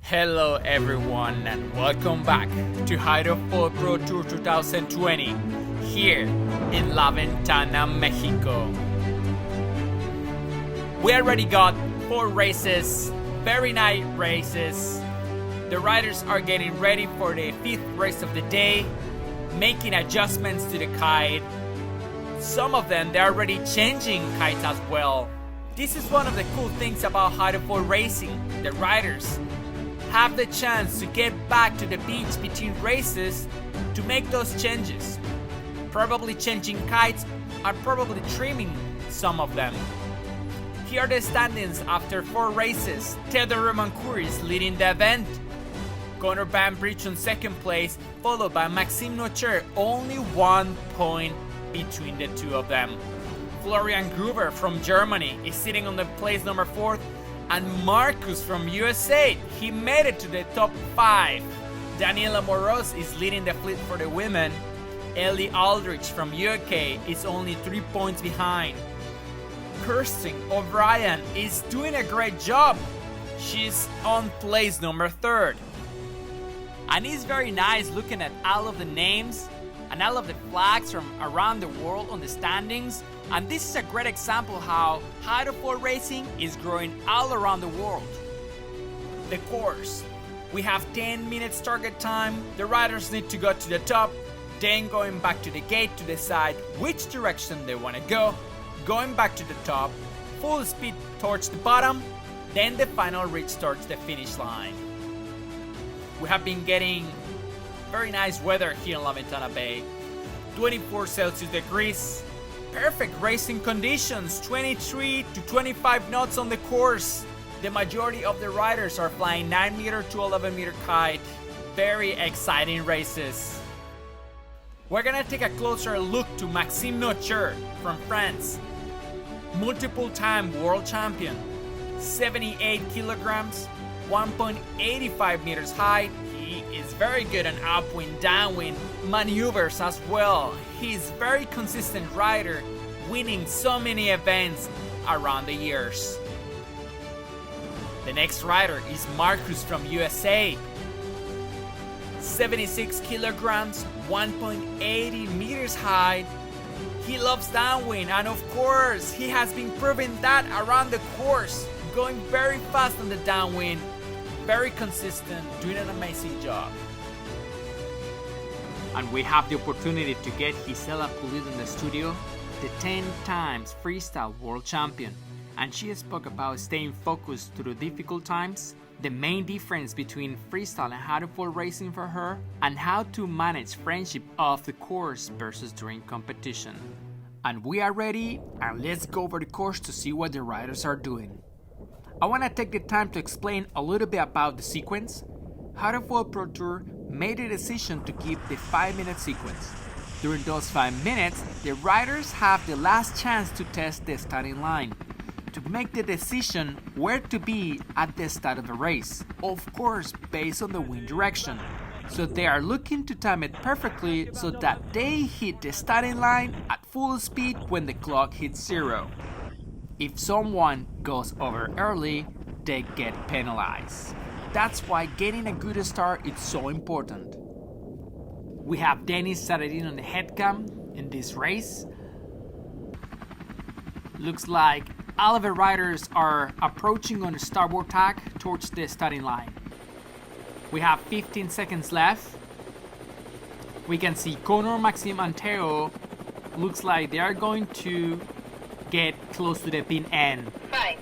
Hello everyone and welcome back to Hydrofoil Pro Tour 2020 here in La Ventana, Mexico. We already got 4 races, very nice races. The riders are getting ready for the 5th race of the day, making adjustments to the kite. Some of them, they're already changing kites as well. This is one of the cool things about Hydrofoil racing. The riders have the chance to get back to the beach between races to make those changes. Probably changing kites and probably trimming some of them. Here are the standings after 4 races. Theodore Romancourt is leading the event. Connor Banbridge on 2nd place, followed by Maxime Nocher, only 1 point between the two of them. Florian Gruber from Germany is sitting on the place number 4th, and Marcus from USA, he made it to the top 5. Daniela Moros is leading the fleet for the women. Ellie Aldrich from UK is only 3 points behind. Kirsten O'Brien is doing a great job. She's on place number 3rd. And it's very nice looking at all of the names and all of the flags from around the world on the standings. And this is a great example how Hydrofoil racing is growing all around the world. The course. We have 10 minutes target time. The riders need to go to the top, then going back to the gate to decide which direction they want to go, going back to the top, full speed towards the bottom, then the final reach towards the finish line. We have been getting very nice weather here in La Ventana Bay. 24 Celsius degrees. Perfect racing conditions, 23 to 25 knots on the course. The majority of the riders are flying 9 meter to 11 meter kite. Very exciting races. We're gonna take a closer look to Maxime Nocher from France. Multiple time world champion. 78 kilograms, 1.85 meters high. He is very good on upwind, downwind maneuvers as well. He's very consistent rider, winning so many events around the years. The next rider is Marcus from USA. 76 kilograms, 1.80 meters high. He loves downwind, and of course, he has been proving that around the course, going very fast on the downwind, very consistent, doing an amazing job. And we have the opportunity to get Gisela Pulido in the studio, the 10 times freestyle world champion. And she spoke about staying focused through difficult times, the main difference between freestyle and Hydrofoil racing for her, and how to manage friendship off the course versus during competition. And we are ready, and let's go over the course to see what the riders are doing. I want to take the time to explain a little bit about the sequence. Hydrofoil Pro Tour made a decision to keep the 5-minute sequence. During those 5 minutes, the riders have the last chance to test the starting line, to make the decision where to be at the start of the race, of course based on the wind direction. So they are looking to time it perfectly so that they hit the starting line at full speed when the clock hits 0. If someone goes over early, they get penalized. That's why getting a good start is so important. We have Dennis Saradin on the headcam in this race. Looks like all of the riders are approaching on the starboard tack towards the starting line. We have 15 seconds left. We can see Connor, Maxime, and Theo. Looks like they are going to get close to the pin end. 5,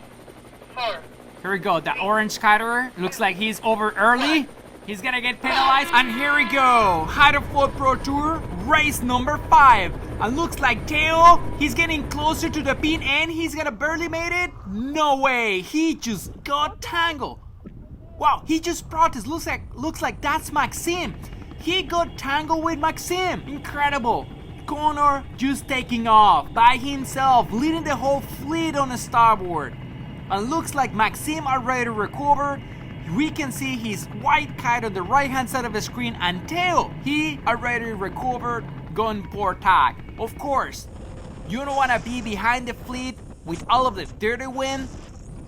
4. Here we go, the orange kiter. Looks like he's over early. He's gonna get penalized. And here we go, Hydrofoil Pro Tour, race number 5. And looks like Theo, he's getting closer to the pin end. He's gonna barely made it. No way, he just got tangled. Wow, he just protested. Looks like that's Maxime. He got tangled with Maxime. Incredible. Connor just taking off by himself, leading the whole fleet on the starboard. And looks like Maxime are ready to recover. We can see his white kite on the right hand side of the screen, and Theo, he already recovered, going for tack. Of course, you don't want to be behind the fleet with all of the dirty wind.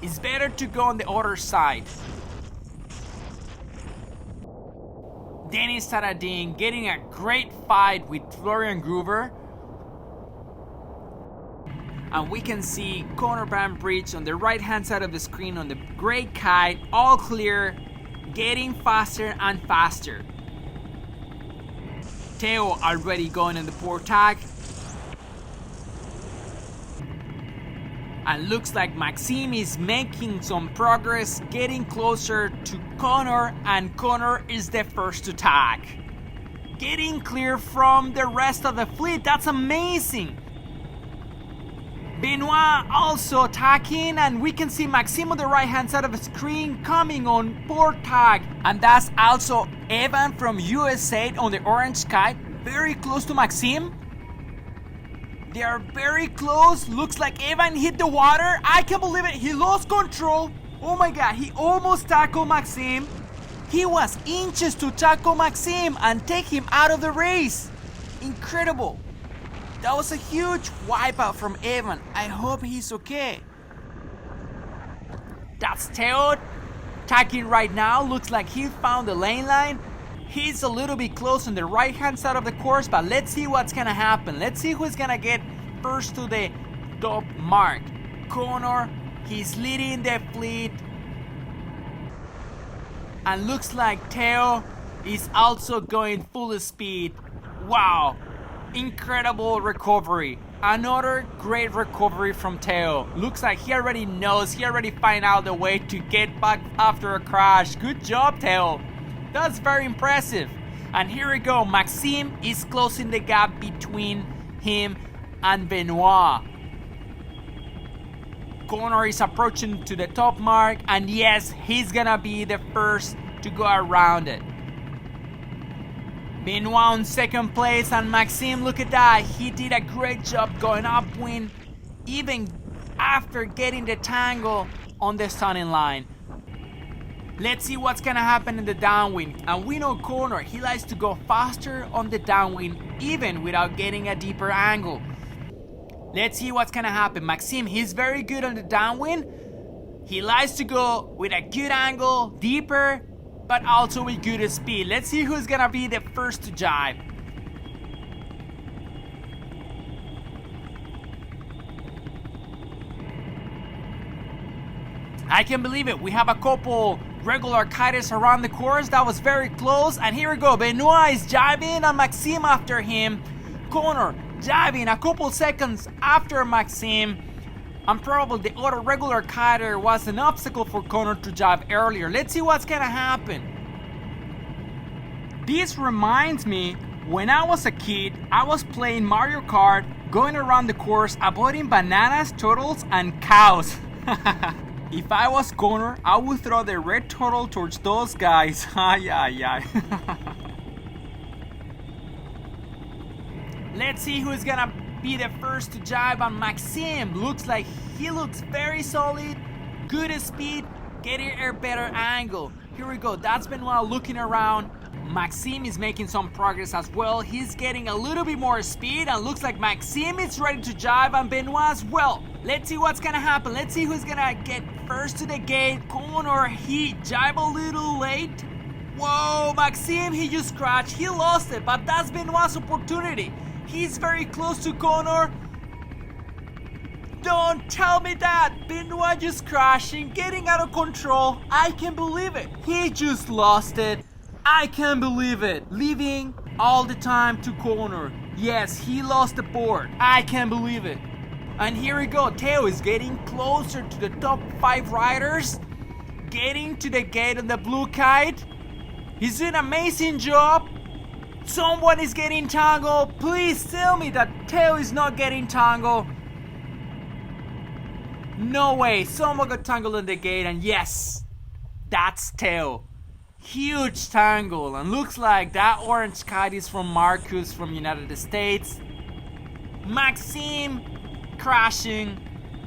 It's better to go on the other side. Dennis Taradin getting a great fight with Florian Gruber. And we can see Connor Bambridge on the right hand side of the screen on the great kite, all clear, getting faster and faster. Theo already going in the port tag. And looks like Maxime is making some progress, getting closer to Connor, and Connor is the first to tag. Getting clear from the rest of the fleet, that's amazing. Benoit also tagging, and we can see Maxime on the right hand side of the screen coming on port tag. And that's also Evan from USA on the orange kite, very close to Maxime. They are very close. Looks like Evan hit the water. I can't believe it. He lost control. Oh my god, he almost tackled Maxime. He was inches to tackle Maxime and take him out of the race. Incredible. That was a huge wipeout from Evan. I hope he's okay. That's Theo tacking right now. Looks like he found the lane line. He's a little bit close on the right hand side of the course, but let's see what's gonna happen. Let's see who's gonna get first to the top mark. Connor, he's leading the fleet. And looks like Theo is also going full speed. Wow, incredible recovery. Another great recovery from Theo. Looks like he already knows, he already found out the way to get back after a crash. Good job, Theo. That's very impressive. And here we go, Maxime is closing the gap between him and Benoit. Connor is approaching to the top mark, and yes, he's gonna be the first to go around it. Benoit on second place, and Maxime, look at that, he did a great job going upwind, even after getting the tangle on the stunning line. Let's see what's gonna happen in the downwind. And we know Connor, he likes to go faster on the downwind, even without getting a deeper angle. Let's see what's gonna happen. Maxime, he's very good on the downwind. He likes to go with a good angle, deeper, but also with good speed. Let's see who's gonna be the first to jibe. I can't believe it. We have a couple regular kiters around the course. That was very close. And here we go. Benoit is jibing and Maxime after him. Connor jibing a couple seconds after Maxime. And probably the other regular kiter was an obstacle for Connor to jibe earlier. Let's see what's gonna happen. This reminds me, when I was a kid, I was playing Mario Kart, going around the course, avoiding bananas, turtles, and cows. If I was Connor, I would throw the red turtle towards those guys. Ay, ay, ay. Let's see who's gonna be the first to jibe on Maxime. Looks like he looks very solid, good speed, getting a better angle. Here we go, that's Benoit looking around. Maxime is making some progress as well. He's getting a little bit more speed, and looks like Maxime is ready to jibe and Benoit as well. Let's see what's gonna happen. Let's see who's gonna get first to the gate. Connor, he jibe a little late. Whoa, Maxime, he just crashed. He lost it, but that's Benoit's opportunity. He's very close to Connor. Don't tell me that. Benoit just crashing, getting out of control. I can't believe it. He just lost it. I can't believe it. Leaving all the time to Connor. Yes, he lost the board. I can't believe it. And here we go. Theo is getting closer to the top 5 riders. Getting to the gate on the blue kite. He's doing an amazing job. Someone is getting tangled. Please tell me that Theo is not getting tangled. No way. Someone got tangled in the gate, and yes, that's Theo. Huge tangle, and looks like that orange kite is from Marcus from United States. Maxime crashing.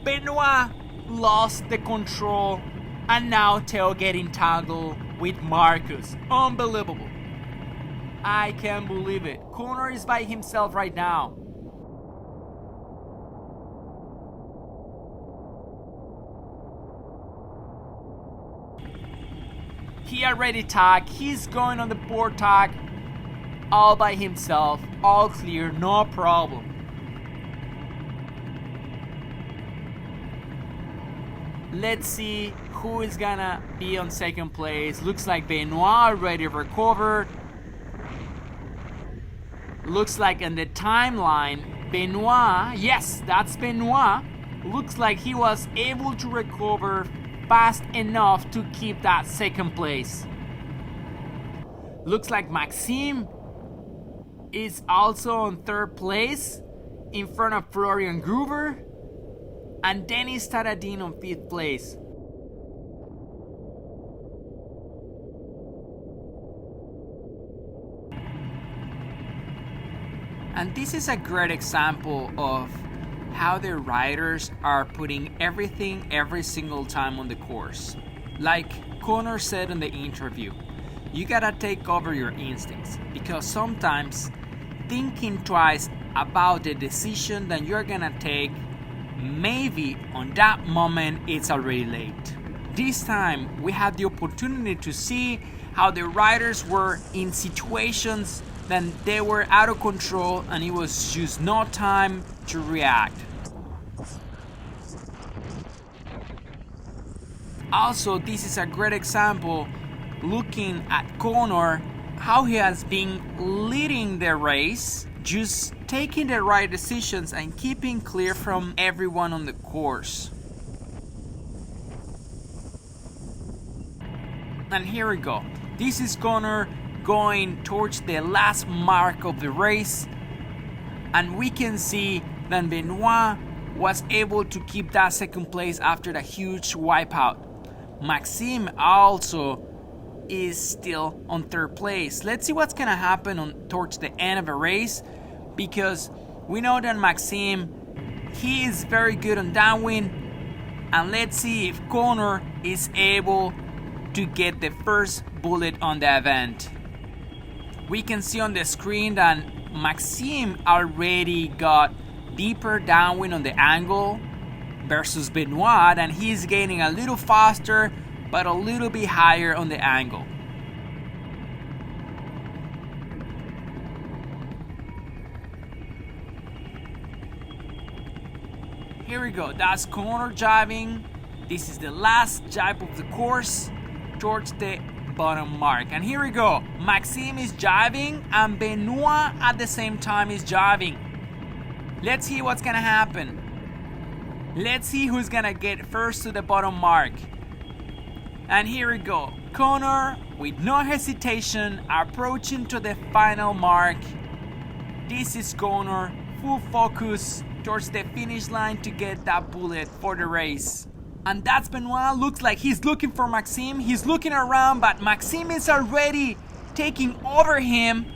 Benoit lost the control, and now Theo getting tangled with Marcus. Unbelievable. I can't believe it. Connor is by himself right now. He already tagged. He's going on the board tag all by himself. All clear, no problem. Let's see who is gonna be on second place. Looks like Benoit already recovered. Looks like in the timeline, Benoit, yes, that's Benoit. Looks like he was able to recover fast enough to keep that second place. Looks like Maxime is also on third place in front of Florian Gruber and Denis Taradin on fifth place. And this is a great example of how the riders are putting everything every single time on the course. Like Connor said in the interview, you gotta take over your instincts, because sometimes thinking twice about the decision that you're gonna take, maybe on that moment it's already late. This time we had the opportunity to see how the riders were in situations that they were out of control and it was just no time to react. Also, this is a great example looking at Connor, how he has been leading the race, just taking the right decisions and keeping clear from everyone on the course. And here we go. This is Connor going towards the last mark of the race, and we can see that Benoit was able to keep that second place after the huge wipeout. Maxime also is still on third place. Let's see what's gonna happen towards the end of the race, because we know that Maxime, he is very good on downwind, and let's see if Connor is able to get the first bullet on the event. We can see on the screen that Maxime already got deeper downwind on the angle versus Benoit, and he's gaining a little faster but a little bit higher on the angle. Here we go, that's Connor jiving. This is the last jive of the course towards the bottom mark. And here we go, Maxime is jiving and Benoit at the same time is jiving. Let's see what's gonna happen. Let's see who's gonna get first to the bottom mark. And here we go, Connor with no hesitation approaching to the final mark. This is Connor, full focus towards the finish line to get that bullet for the race. And that's Benoit. Looks like he's looking for Maxime. He's looking around, but Maxime is already taking over him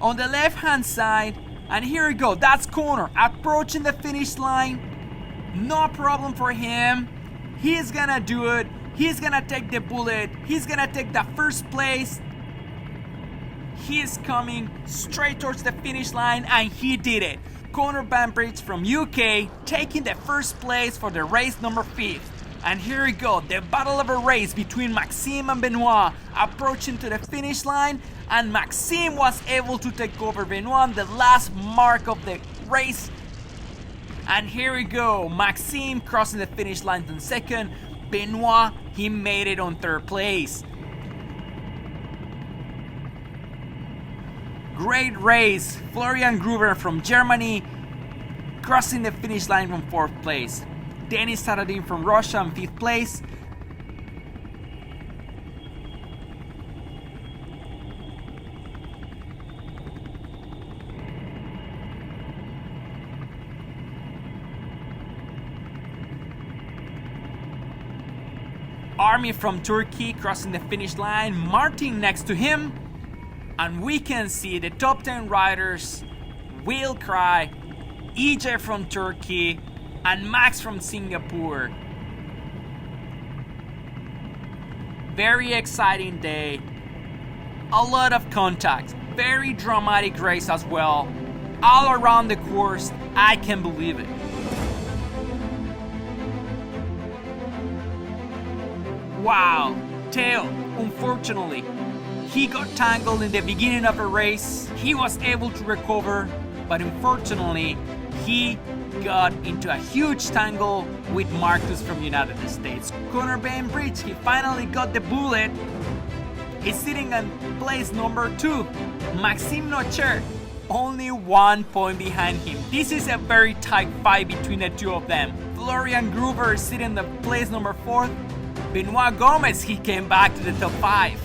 on the left hand side. And here we go, that's Connor approaching the finish line. No problem for him. He's gonna do it. He's gonna take the bullet. He's gonna take the first place. He's coming straight towards the finish line, and he did it. Connor Banbridge from UK taking the first place for the race number 5. And here we go, the battle of a race between Maxime and Benoit approaching to the finish line, and Maxime was able to take over Benoit on the last mark of the race. And here we go, Maxime crossing the finish line in second. Benoit, he made it on third place. Great race. Florian Gruber from Germany crossing the finish line from fourth place. Denis Taradin from Russia in fifth place. Army from Turkey crossing the finish line, Martin next to him, and we can see the top 10 riders, Will Cry, EJ from Turkey, and Max from Singapore. Very exciting day, a lot of contact, very dramatic race as well, all around the course. I can't believe it. Wow, Theo, Unfortunately, he got tangled in the beginning of the race. He was able to recover, but unfortunately, he got into a huge tangle with Marcus from United States. Connor Bainbridge, he finally got the bullet. He's sitting in place number 2. Maxime Nocher, only 1 point behind him. This is a very tight fight between the two of them. Florian Gruber is sitting in place number 4. Benoit Gomez, he came back to the top 5.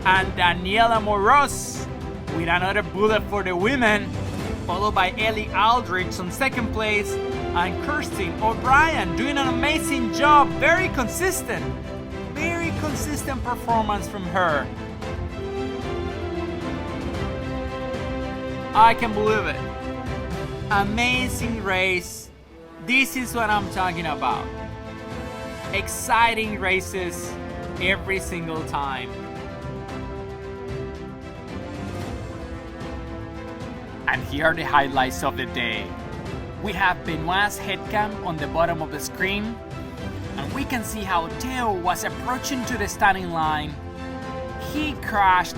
And Daniela Moros with another bullet for the women, followed by Ellie Aldrich on 2nd place, and Kirsten O'Brien doing an amazing job. Very consistent performance from her. I can believe it. Amazing race. This is what I'm talking about. Exciting races every single time. And here are the highlights of the day. We have Benoit's headcam on the bottom of the screen, and we can see how Theo was approaching to the starting line. He crashed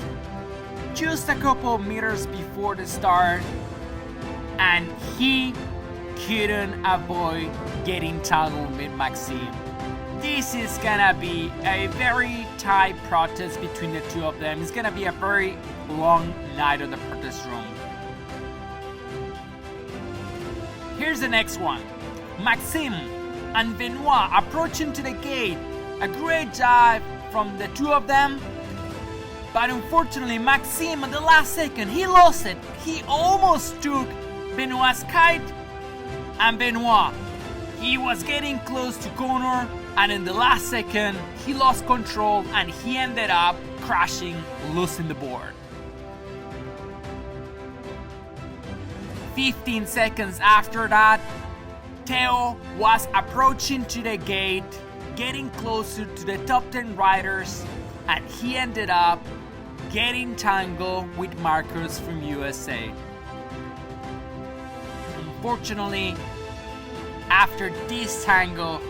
just a couple of meters before the start, and he couldn't avoid getting tangled with Maxime. This is gonna be a very tight protest between the two of them. It's gonna be a very long night on the protest room. Here's the next one. Maxime and Benoit approaching to the gate. A great dive from the two of them. But unfortunately, Maxime at the last second, he lost it. He almost took Benoit's kite. And Benoit, he was getting close to Connor, and in the last second, he lost control and he ended up crashing, losing the board. 15 seconds after that, Theo was approaching to the gate, getting closer to the top 10 riders, and he ended up getting tangled with Marcus from USA. Unfortunately, after this tangle,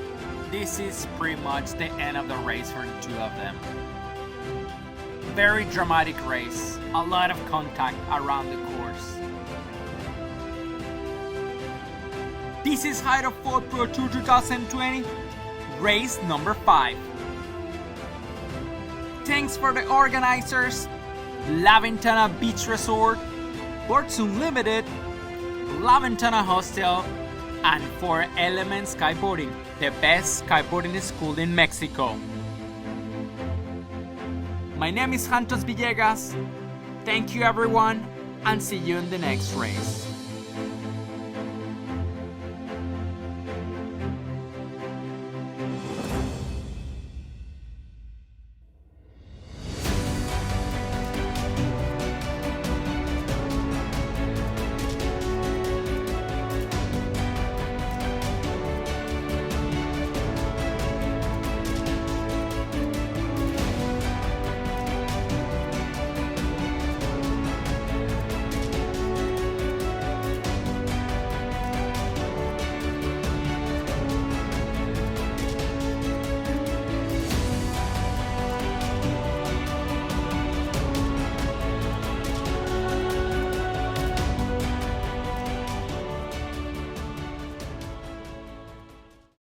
this is pretty much the end of the race for the two of them. Very dramatic race, a lot of contact around the course. This is Hydrofoil Pro Tour 2020, race number 5. Thanks for the organizers, La Ventana Beach Resort, Sports Unlimited, La Ventana Hostel, and 4 Elements Kiteboarding, the best kiteboarding school in Mexico. My name is Santos Villegas. Thank you everyone, and see you in the next race.